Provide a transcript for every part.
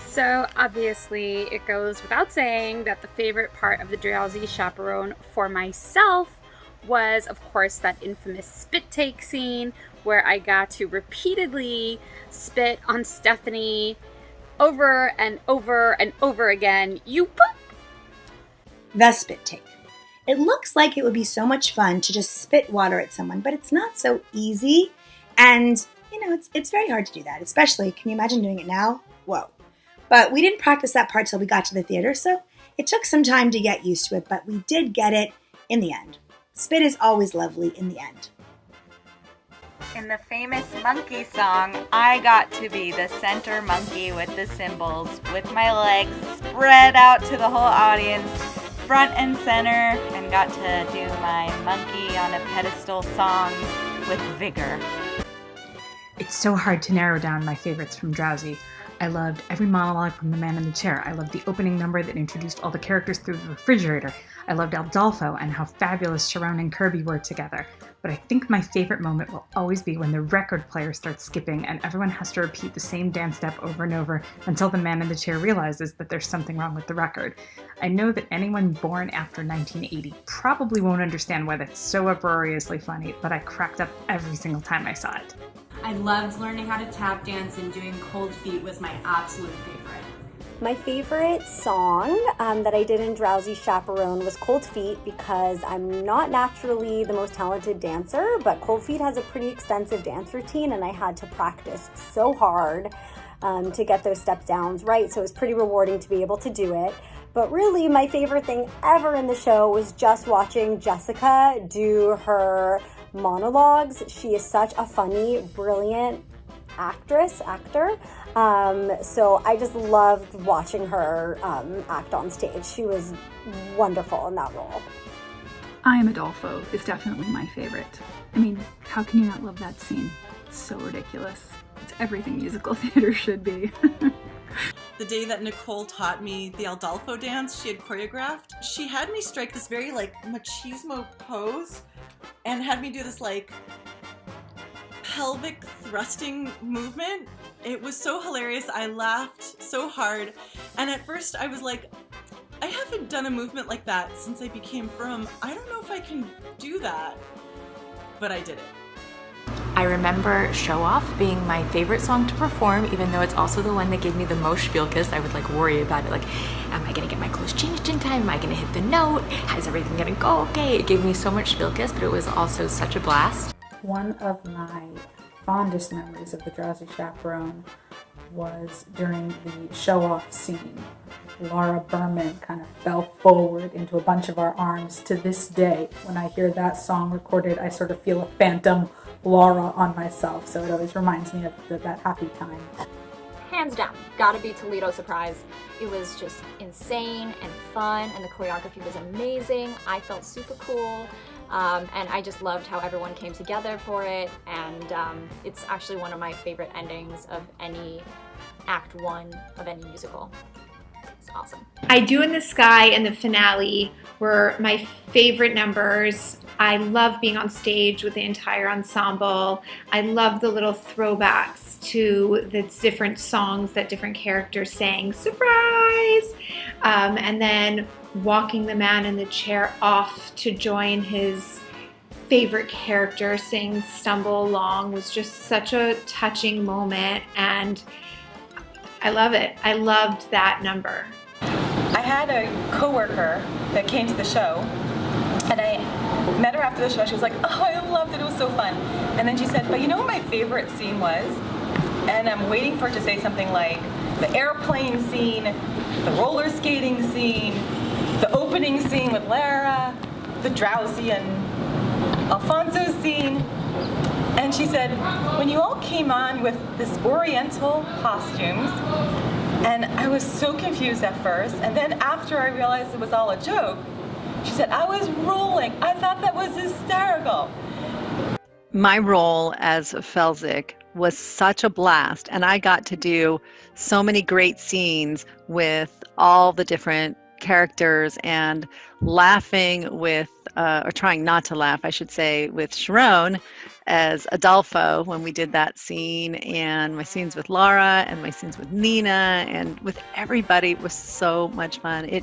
So obviously it goes without saying that the favorite part of the Drowsy Chaperone for myself was, of course, that infamous spit take scene where I got to repeatedly spit on Stephanie over and over and over again. You boop! The spit take. It looks like it would be so much fun to just spit water at someone, but it's not so easy. And, it's very hard to do that, especially, can you imagine doing it now? Whoa. But we didn't practice that part till we got to the theater, so it took some time to get used to it, but we did get it in the end. Spit is always lovely in the end. In the famous monkey song, I got to be the center monkey with the cymbals, with my legs spread out to the whole audience, front and center, and got to do my monkey on a pedestal song with vigor. It's so hard to narrow down my favorites from Drowsy. I loved every monologue from the man in the chair. I loved the opening number that introduced all the characters through the refrigerator. I loved Aldolfo and how fabulous Sharon and Kirby were together. But I think my favorite moment will always be when the record player starts skipping and everyone has to repeat the same dance step over and over until the man in the chair realizes that there's something wrong with the record. I know that anyone born after 1980 probably won't understand why that's so uproariously funny, but I cracked up every single time I saw it. I loved learning how to tap dance, and doing Cold Feet was my absolute favorite. My favorite song that I did in Drowsy Chaperone was Cold Feet because I'm not naturally the most talented dancer, but Cold Feet has a pretty extensive dance routine and I had to practice so hard to get those step downs right, so it was pretty rewarding to be able to do it. But really, my favorite thing ever in the show was just watching Jessica do her monologues. She is such a funny, brilliant actor. So I just loved watching her act on stage. She was wonderful in that role. I Am Adolfo is definitely my favorite. I mean, how can you not love that scene? It's so ridiculous. It's everything musical theater should be. The day that Nicole taught me the Aldolfo dance she had choreographed, she had me strike this very machismo pose and had me do this pelvic thrusting movement. It was so hilarious. I laughed so hard. And at first I was like, I haven't done a movement like that since I became frum. I don't know if I can do that. But I did it. I remember Show Off being my favorite song to perform, even though it's also the one that gave me the most spielkiss. I would worry about it, am I gonna get my clothes changed in time? Am I gonna hit the note? How's everything gonna go? Okay, it gave me so much spielkiss, but it was also such a blast. One of my fondest memories of the Drowsy Chaperone was during the Show Off scene. Laura Berman kind of fell forward into a bunch of our arms. To this day, when I hear that song recorded, I sort of feel a phantom Laura on myself, so it always reminds me of that happy time. Hands down, gotta be Toledo Surprise. It was just insane and fun, and the choreography was amazing. I felt super cool, and I just loved how everyone came together for it, and it's actually one of my favorite endings of any act one of any musical. It's awesome. I Do in the Sky and the finale were my favorite numbers. I love being on stage with the entire ensemble. I love the little throwbacks to the different songs that different characters sang. Surprise! And then walking the man in the chair off to join his favorite character sing Stumble Along was just such a touching moment, and I love it. I loved that number. I had a coworker that came to the show, and I met her after the show. She was like, oh, I loved it. It was so fun. And then she said, but you know what my favorite scene was? And I'm waiting for her to say something like the airplane scene, the roller skating scene, the opening scene with Lara, the Drowsy and Alfonso scene. And she said, when you all came on with this oriental costumes, and I was so confused at first, and then after I realized it was all a joke, she said, I was rolling. I thought that was hysterical. My role as Felzik was such a blast, and I got to do so many great scenes with all the different characters and laughing with, or trying not to laugh, I should say, with Sharon as Adolfo when we did that scene, and my scenes with Laura and my scenes with Nina and with everybody was so much fun. It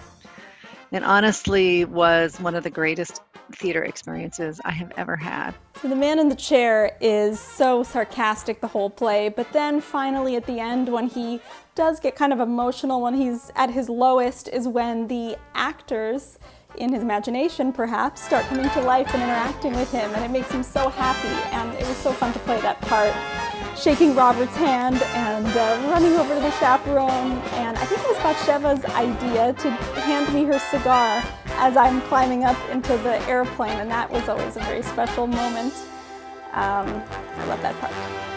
honestly was one of the greatest theater experiences I have ever had. So the man in the chair is so sarcastic the whole play, but then finally at the end when he does get kind of emotional, when he's at his lowest, is when the actors, in his imagination perhaps, start coming to life and interacting with him, and it makes him so happy, and it was so fun to play that part. Shaking Robert's hand and running over to the chaperone, and I think it was Bathsheba's idea to hand me her cigar as I'm climbing up into the airplane, and that was always a very special moment. I love that part.